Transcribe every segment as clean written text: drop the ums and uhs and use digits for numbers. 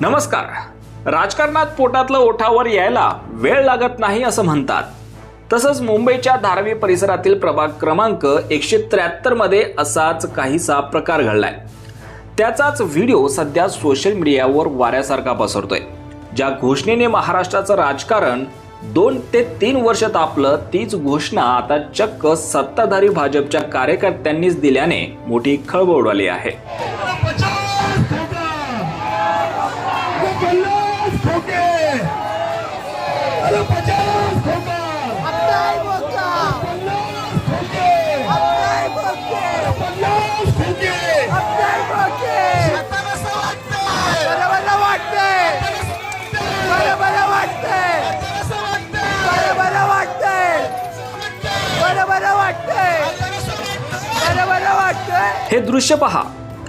नमस्कार. राजकारणात पोटातलं ओठावर यायला वेळ लागत नाही असं म्हणतात. तसंच मुंबईच्या धारावी परिसरातील प्रभाग क्रमांक 173 मध्ये असाच काहीसा प्रकार घडलाय. त्याचाच व्हिडिओ सध्या सोशल मीडियावर वाऱ्यासारखा पसरतोय. ज्या घोषणेने महाराष्ट्राचं राजकारण 2 ते 3 वर्ष तापलं, तीच घोषणा आता चक्क सत्ताधारी भाजपच्या कार्यकर्त्यांनीच दिल्याने मोठी खळबळ उडाली आहे. हे दृश्य पहा.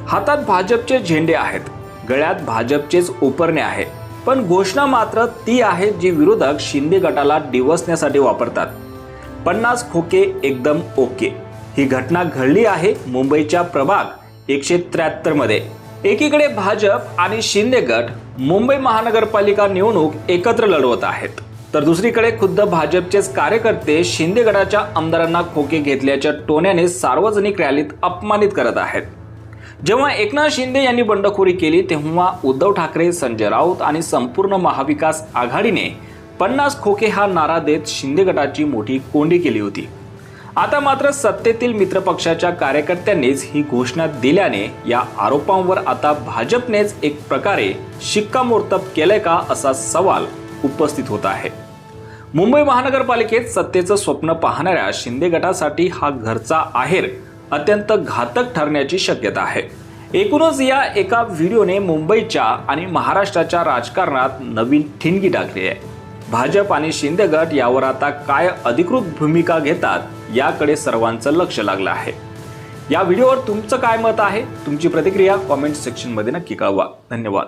हातात भाजपचे झेंडे आहेत, गळ्यात भाजपचेच उपरणे आहे, पण घोषणा मात्र ती आहे जी विरोधक शिंदे गटाला डिवचण्यासाठी वापरतात. 50 खोके एकदम ओके. ही घटना घडली आहे मुंबईच्या प्रभाग 173 मध्ये. एकीकडे भाजप आणि शिंदे गट मुंबई महानगरपालिका निवडणूक एकत्र लढवत आहेत, तर दुसरीकडे खुद्द भाजपचेच कार्यकर्ते शिंदे गटाच्या आमदारांना खोके घेतल्याच्या टोन्याने सार्वजनिक रॅलीत अपमानित करत आहेत. जेव्हा एकनाथ शिंदे यांनी बंडखोरी केली तेव्हा उद्धव ठाकरे, संजय राऊत आणि संपूर्ण महाविकास आघाडीने 50 खोके हा नारा देत शिंदे गटाची मोठी कोंडी केली होती. आता मात्र सत्तेतील मित्रपक्षाच्या कार्यकर्त्यांनीच ही घोषणा दिल्याने या आरोपांवर आता भाजपनेच एक प्रकारे शिक्कामोर्तब केलंय का असा सवाल उपस्थित होत आहे. मुंबई महानगरपालिकेत सत्तेचं स्वप्न पाहणाऱ्या शिंदे गटासाठी हा घरचा आहेर अत्यंत घातक ठरण्याची शक्यता आहे. एकूणच या एका व्हिडिओने मुंबईच्या आणि महाराष्ट्राच्या राजकारणात नवीन ठिणगी टाकली आहे. भाजप आणि शिंदे गट यावर आता काय अधिकृत भूमिका घेतात याकडे सर्वांचं लक्ष लागलं आहे. या व्हिडिओवर तुमचं काय मत आहे? तुमची प्रतिक्रिया कॉमेंट सेक्शन मध्ये नक्की कळवा. धन्यवाद.